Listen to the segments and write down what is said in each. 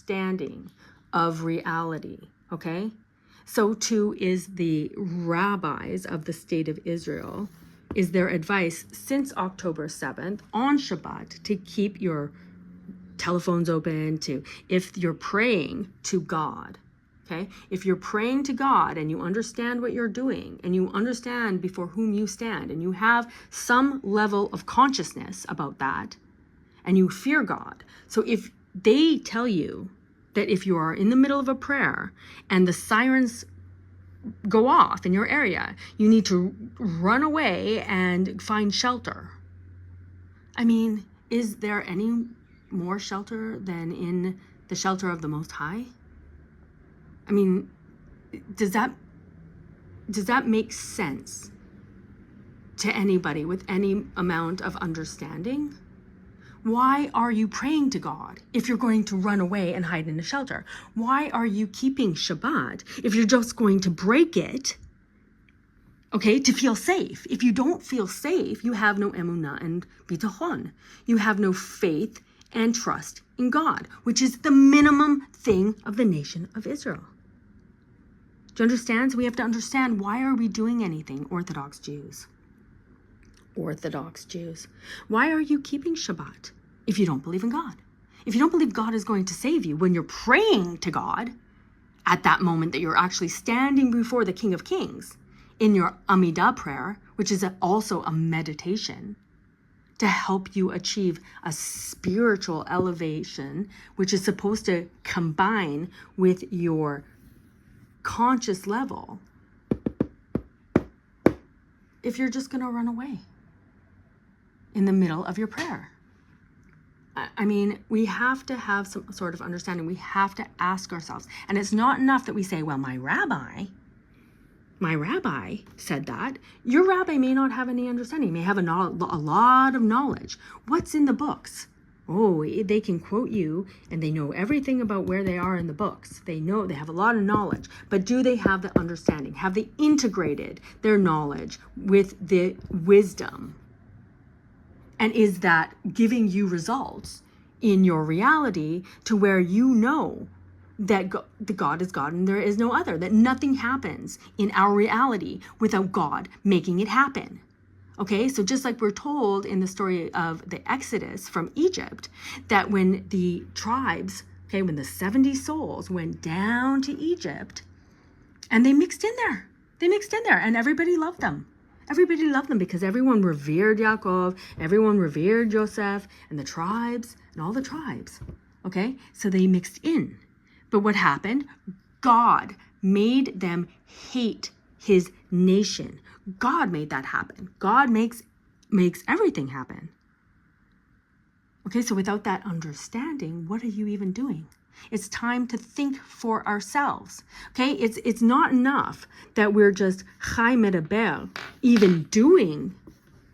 understanding of reality, okay? So too is the rabbis of the state of Israel, is their advice since October 7th on Shabbat to keep your telephones open, to, if you're praying to God, okay? If you're praying to God and you understand what you're doing and you understand before whom you stand and you have some level of consciousness about that and you fear God. So if they tell you that if you are in the middle of a prayer and the sirens go off in your area, you need to run away and find shelter. I mean, is there any more shelter than in the shelter of the Most High? I mean, does that make sense to anybody with any amount of understanding? Why are you praying to God if you're going to run away and hide in a shelter? Why are you keeping Shabbat if you're just going to break it, okay, to feel safe? If you don't feel safe, you have no emunah and bitachon. You have no faith and trust in God, which is the minimum thing of the nation of Israel. Do you understand? So we have to understand, why are we doing anything, Orthodox Jews? Orthodox Jews. Why are you keeping Shabbat if you don't believe in God? If you don't believe God is going to save you when you're praying to God at that moment that you're actually standing before the King of Kings in your Amidah prayer, which is also a meditation to help you achieve a spiritual elevation, which is supposed to combine with your conscious level, if you're just going to run away in the middle of your prayer. I mean, we have to have some sort of understanding. We have to ask ourselves. And it's not enough that we say, well, my rabbi said that. Your rabbi may not have any understanding. He may have a lot of knowledge. What's in the books? Oh, they can quote you and they know everything about where they are in the books. They know, they have a lot of knowledge, but do they have the understanding? Have they integrated their knowledge with the wisdom? And is that giving you results in your reality to where you know that God is God and there is no other, that nothing happens in our reality without God making it happen? Okay, so just like we're told in the story of the Exodus from Egypt, that when the tribes, okay, when the 70 souls went down to Egypt and they mixed in there and everybody loved them. Everybody loved them because everyone revered Yaakov, everyone revered Joseph and the tribes and all the tribes. Okay, so they mixed in. But what happened? God made them hate his nation. God made that happen. God makes everything happen. Okay, so without that understanding, what are you even doing? It's time to think for ourselves. Okay, it's not enough that we're just chai medaber, even doing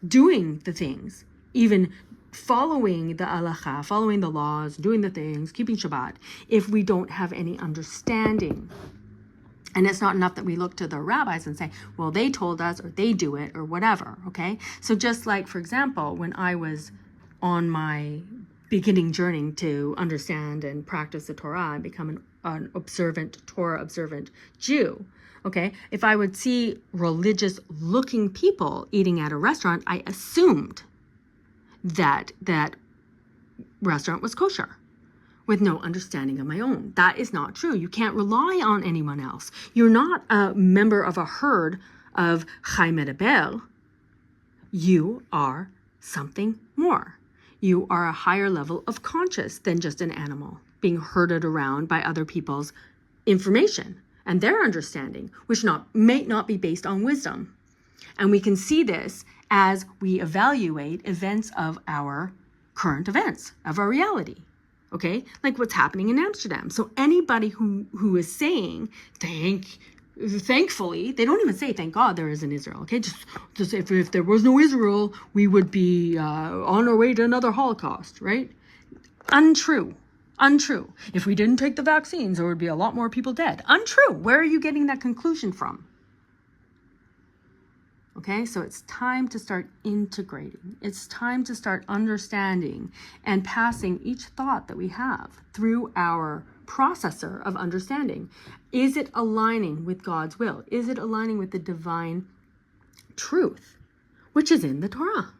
the things, even following the halacha, following the laws, doing the things, keeping Shabbat, if we don't have any understanding. And it's not enough that we look to the rabbis and say, well, they told us, or they do it, or whatever, okay? So just like, for example, when I was on my beginning journey to understand and practice the Torah and become an observant, Torah-observant Jew, okay? If I would see religious-looking people eating at a restaurant, I assumed that that restaurant was kosher, with no understanding of my own. That is not true. You can't rely on anyone else. You're not a member of a herd of chai medaber. You are something more. You are a higher level of conscious than just an animal being herded around by other people's information and their understanding, which may not be based on wisdom. And we can see this as we evaluate events of our current events, of our reality. Okay, like what's happening in Amsterdam. So anybody who is saying thankfully, they don't even say thank God there is an Israel. Okay, just if there was no Israel, we would be on our way to another Holocaust, right? Untrue. If we didn't take the vaccines, there would be a lot more people dead. Untrue. Where are you getting that conclusion from? Okay, so it's time to start integrating. It's time to start understanding and passing each thought that we have through our processor of understanding. Is it aligning with God's will? Is it aligning with the divine truth, which is in the Torah?